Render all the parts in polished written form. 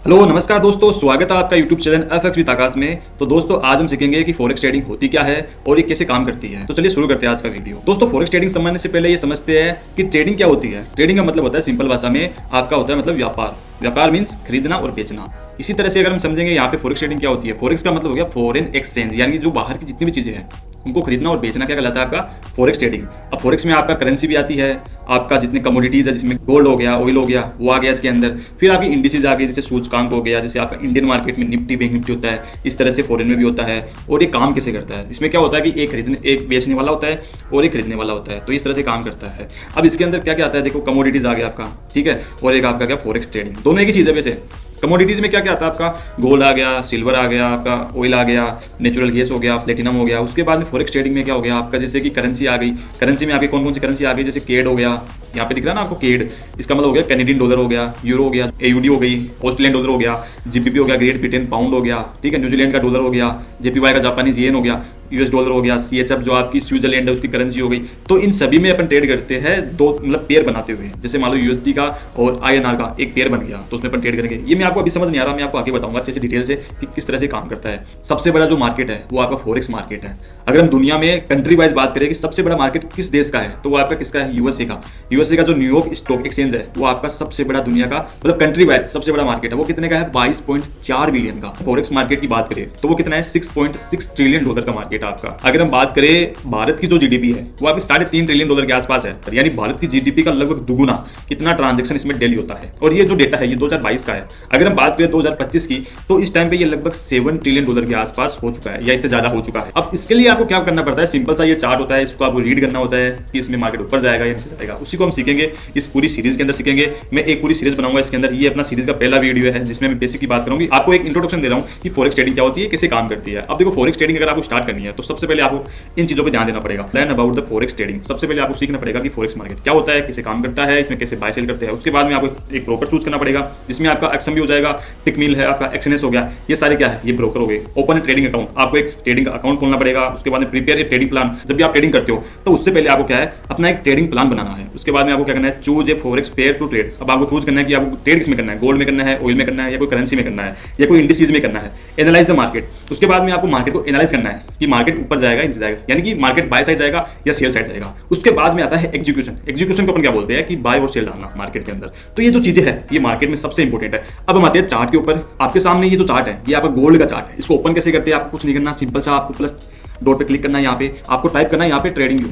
Hello नमस्कार दोस्तों, स्वागत है आपका यूट्यूब चैनल एफएक्स विद आकाश में। तो दोस्तों आज हम सीखेंगे कि फॉरेक्स ट्रेडिंग होती क्या है और ये कैसे काम करती है। तो चलिए शुरू करते हैं आज का वीडियो। दोस्तों फॉरेक्स ट्रेडिंग समझने से पहले ये समझते हैं कि ट्रेडिंग क्या होती है। ट्रेडिंग का मतलब होता है सिंपल भाषा में आपका होता है मतलब व्यापार। व्यापार मीन्स खरीदना और बेचना। इसी तरह से अगर हम समझेंगे यहाँ पे फॉरेक्स ट्रेडिंग क्या होती है, फॉरेक्स का मतलब हो गया फॉरेन एक्सचेंज, यानी कि जो बाहर की जितनी भी चीजें हैं उनको खरीदना और बेचना क्या कहलाता है आपका फॉरेक्स ट्रेडिंग। अब फॉरेक्स में आपका करेंसी भी आती है, आपका जितने कमोडिटीज है जिसमें गोल्ड हो गया, ऑयल हो गया, वो आ गया इसके अंदर। फिर आपकी इंडिसेज आ गई, जैसे सूचकांक हो गया, जैसे आपका इंडियन मार्केट में निफ्टी बैंक निफ्टी होता है, इस तरह से फॉरेन में भी होता है। और ये काम कैसे करता है, इसमें क्या होता है कि एक बेचने वाला होता है और एक खरीदने वाला होता है, तो इस तरह से काम करता है। अब इसके अंदर क्या क्या आता है, देखो कमोडिटीज आ गया आपका, ठीक है, और एक आपका क्या फॉरेक्स ट्रेडिंग, दोनों एक ही चीज़ है। वैसे कमोडिटीज में क्या क्या आता है, आपका गोल्ड आ गया, सिल्वर आ गया, आपका ऑयल आ गया, नेचुरल गैस हो गया, प्लेटिनम हो गया। उसके बाद में फॉरेक्स ट्रेडिंग में क्या हो गया आपका, जैसे कि करेंसी आ गई। करेंसी में आपकी कौन कौन सी करेंसी आ गई, जैसे केड हो गया, यहाँ पे दिख रहा है ना आपको केड, इसका मतलब हो गया कैनेडियन डॉलर हो गया, यूरो हो गया, एयूडी हो गई, ऑस्ट्रेलियन डॉलर हो गया, जीबीपी हो गया, ग्रेट ब्रिटेन पाउंड हो गया, ठीक है, न्यूजीलैंड का डॉलर हो गया, जेपीवाई का जापानीज येन हो गया, यूएस डॉलर हो गया, सीएचएफ जो आपकी स्विट्जरलैंड है उसकी करेंसी हो गई। तो इन सभी में अपन ट्रेड करते हैं दो मतलब पेयर बनाते हुए, जैसे मान लो यूएसडी का और आईएनआर का एक पेयर बन गया, तो उसमें अपन ट्रेड करेंगे। ये मैं आपको अभी समझ नहीं आ रहा, मैं आपको आगे बताऊंगा अच्छे से डिटेल से कि किस तरह से काम करता है। सबसे बड़ा जो मार्केट है वो आपका फॉरेक्स मार्केट है। अगर हम दुनिया में कंट्री वाइज बात करें कि सबसे बड़ा मार्केट किस देश का है, तो वो आपका किसका है, यूएसए का। यूएसए का जो न्यूयॉर्क स्टॉक एक्सचेंज है वो आपका सबसे बड़ा दुनिया का मतलब कंट्री वाइज सबसे बड़ा मार्केट है। वो कितने का है, 22.4 बिलियन का। फॉरेक्स मार्केट की बात करें तो वो कितना है, 6.6 ट्रिलियन डॉलर का मार्केट है आपका। अगर हम बात करें भारत की जो जीडीपी है वो आपकी 3.5 ट्रिलियन डॉलर के आसपास है, यानी भारत की जीडीपी का लगभग दुगुना कितना ट्रांजैक्शन इसमें डेली होता है। और ये जो डेटा है ये 2022 का है। अगर हम बात करें 2025 की तो इस टाइम पे ये लगभग 7 ट्रिलियन डॉलर के आसपास हो चुका है या इससे ज्यादा हो चुका है। अब इसके लिए आपको क्या करना पड़ता है, सिंपल सा ये चार्ट होता है, इसको आपको रीड करना होता है कि इसमें मार्केट ऊपर जाएगा या नीचे जाएगा। उसी को हम सीखेंगे इस पूरी सीरीज के अंदर सीखेंगे। मैं एक पूरी सीरीज बनाऊंगा इसके अंदर, ये अपना सीरीज का पहला वीडियो है जिसमें मैं बेसिक की बात करूंगी। आपको एक इंट्रोडक्शन दे रहा हूं कि फॉरेक्स ट्रेडिंग क्या होती है, कैसे काम करती है। अब देखो फॉरेक्स ट्रेडिंग अगर आपको स्टार्ट करनी है तो सबसे पहले आपको इन चीजों पे ध्यान देना पड़ेगा। Learn about the forex trading. सबसे पहले आपको सीखना पड़ेगा कि फॉरेक्स मार्केट क्या होता है, कैसे काम करता है, इसमें कैसे बाय सेल करते हैं। उसके बाद में आपको एक ब्रोकर चूज करना पड़ेगा जिसमें आपका एक्सएम भी हो जाएगा, टिकमिल है, आपका एक्सएनएस हो गया, ये सारे क्या है, ये ब्रोकर हो गए। ओपन ट्रेडिंग अकाउंट, आपको एक ट्रेडिंग अकाउंट खोलना पड़ेगा। उसके बाद में प्रिपेयर ए ट्रेडिंग प्लान। जब भी आप ट्रेडिंग करते हो तो उससे पहले आपको क्या है, अपना एक ट्रेडिंग प्लान बनाना है। उसके बाद में आपको क्या करना है, choose a forex pair to trade. अब आपको चूज करना है कि आपको ट्रेड किसमें करना है, गोल्ड में करना है, ऑयल में करना है, या कोई करेंसी में करना है, या कोई इंडिसेज में करना है। Analyse the market. उसके बाद में आपको मार्केट को एनालाइज करना है कि मार्केट ऊपर जाएगा नीचे जाएगा, यानी कि मार्केट बाय साइड जाएगा या सेल साइड जाएगा। उसके बाद में आता है एग्जीक्यूशन। एग्जीक्यूशन को अपन क्या बोलते हैं कि बाय और सेल डालना मार्केट के अंदर। तो ये जो चीजें है ये मार्केट में सबसे इंपॉर्टेंट है। अब हम आते हैं चार्ट के ऊपर। आपके सामने ये जो चार्ट है ये आपका गोल्ड का चार्ट है। इसको ओपन कैसे करते हैं, आपको कुछ नहीं करना, सिंपल सा आपको प्लस डॉट पे क्लिक करना है। यहाँ पे आपको टाइप करना है यहाँ पे ट्रेडिंग व्यू,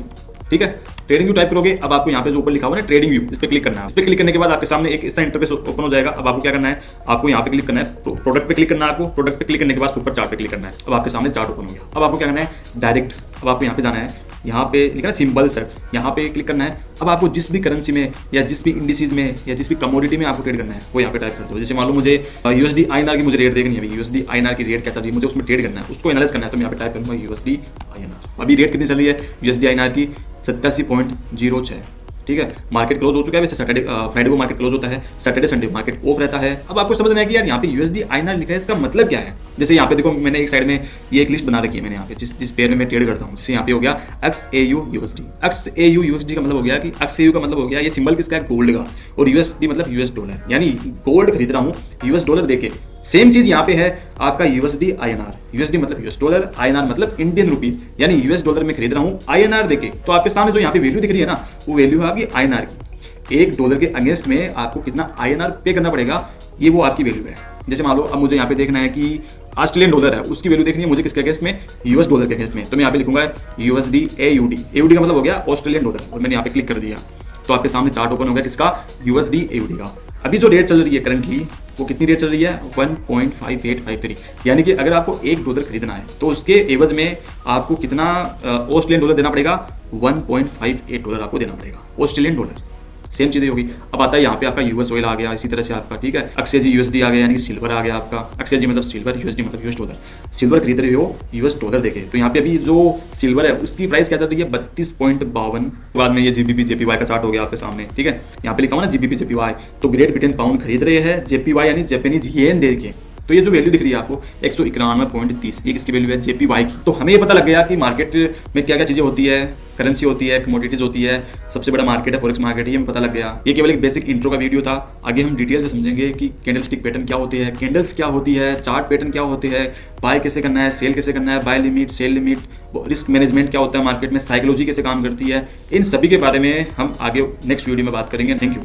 ठीक है, ट्रेडिंग व्यू टाइप करोगे। अब आपको यहाँ पे जो ऊपर लिखा हुआ है ना ट्रेडिंग व्यू, इस पे क्लिक करना है। इस पे क्लिक करने के बाद आपके सामने एक ऐसा इंटरफेस ओपन हो जाएगा। अब आपको क्या करना है, आपको यहाँ पे क्लिक करना है, प्रोडक्ट पे क्लिक करना है। आपको प्रोडक्ट पे क्लिक करने के बाद सुपर चार्ट पे क्लिक करना है। अब आपके सामने चार्ट ओपन हो गया। अब आपको क्या करना है, डायरेक्ट अब आपको यहाँ पे जाना है, यहाँ पे लिखा है सिंबल सर्च, यहाँ पे क्लिक करना है। अब आपको जिस भी करेंसी में या जिस भी इंडिसीज में या जिस भी कमोडिटी में आपको ट्रेड करना है वो यहाँ पे टाइप कर दो। जैसे मान लो मुझे यूएसडी आईएनआर की मुझे रेट देखनी है, यूएसडी आईएनआर की रेट क्या चल रही है, मुझे उसमें ट्रेड करना है, उसको एनालाइज करना है। तो मैं यहाँ पे टाइप करूँगा यूएसडी आईएनआर। अभी रेट कितनी चल रही है यूएसडी आईएनआर की, 87.06, ठीक है। मार्केट क्लोज हो चुका है। वैसे सैटरडे फ्राइडे को मार्केट क्लोज होता है, सैटरडे संडे मार्केट ऑफ रहता है। अब आपको समझना है कि यार यहाँ पे यूएसडी आईएनआर लिखा है, इसका मतलब क्या है। जैसे यहाँ पे देखो मैंने एक साइड में ये एक लिस्ट बना रखी है मैंने यहाँ पे, जिस पेयर में मैं ट्रेड करता हूँ। जैसे यहाँ पे हो गया XAU USD। XAU USD का मतलब हो गया कि XAU का मतलब हो गया ये सिंबल किसका है, गोल्ड का, और USD मतलब यूएस डॉलर, यानी गोल्ड खरीद रहा हूँ यूएस डॉलर देके। सेम चीज यहाँ पे है आपका यूएसडी आईएनआर। यूएसडी मतलब यूएस डॉलर, आईएनआर मतलब इंडियन रुपीज, यानी यूएस डॉलर में खरीद रहा हूँ आईएनआर देके। तो आपके सामने जो यहाँ पे वैल्यू दिख रही है ना, वो वैल्यू है आपकी आईएनआर की। $1 के अगेंस्ट में आपको कितना आईएनआर पे करना पड़ेगा, ये वो आपकी वैल्यू है। जैसे मान लो अब मुझे यहाँ पे देखना है कि ऑस्ट्रेलियन डॉलर है, उसकी वैल्यू देखनी है मुझे किसके अगेंस्ट में, यूएस डॉलर के अगेंस्ट में। तो मैं यहाँ पे लिखूंगा USD AUD। AUD का मतलब हो गया ऑस्ट्रेलियन डॉलर, और मैंने यहाँ पे क्लिक कर दिया तो आपके सामने चार्ट ओपन हो गया किसका, USD AUD का। अभी जो रेट चल रही है करंटली वो कितनी रेट चल रही है, 1.5853, यानी कि अगर आपको $1 खरीदना है तो उसके एवज में आपको कितना ऑस्ट्रेलियन डॉलर देना पड़ेगा, $1.58 आपको देना पड़ेगा ऑस्ट्रेलियन डॉलर। सेम चीजें होगी। अब आता है यहाँ पे आपका यूएस ऑयल आ गया, इसी तरह से आपका, ठीक है, XAG USD आ गया, यानी कि सिल्वर आ गया आपका। XAG मतलब सिल्वर, USD मतलब यूएस डॉलर। सिल्वर खरीद रहे हो यूएस डॉलर देके, तो यहाँ पे अभी जो सिल्वर है उसकी प्राइस क्या चल रही है, 32.52। बाद में ये जीबीपी जेपीवाई का चार्ट हो गया आपके सामने, ठीक है, यहाँ पे लिखा हुआ ना जीबीपी जेपीवाई। तो ग्रेट ब्रिटेन पाउंड खरीद रहे हैं, जेपीवाई यानी जापानीज येन देके, तो ये जो वैल्यू दिख रही है आपको 191.30, ये किसकी वैल्यू है, JPY की। तो हमें ये पता लग गया कि मार्केट में क्या क्या चीजें होती है, करेंसी होती है, कमोडिटीज होती है, सबसे बड़ा मार्केट है फॉरेक्स मार्केट, ये हमें पता लग गया। ये केवल एक बेसिक इंट्रो का वीडियो था। आगे हम डिटेल से समझेंगे कि कैंडलस्टिक पैटर्न क्या होती है, कैंडल्स क्या होती है, चार्ट पैटर्न क्या होते हैं, बाय कैसे करना है, सेल कैसे करना है, buy limit, sell limit, risk management क्या होता है मार्केट में, साइकोलॉजी कैसे काम करती है, इन सभी के बारे में हम आगे नेक्स्ट वीडियो में बात करेंगे। Thank you.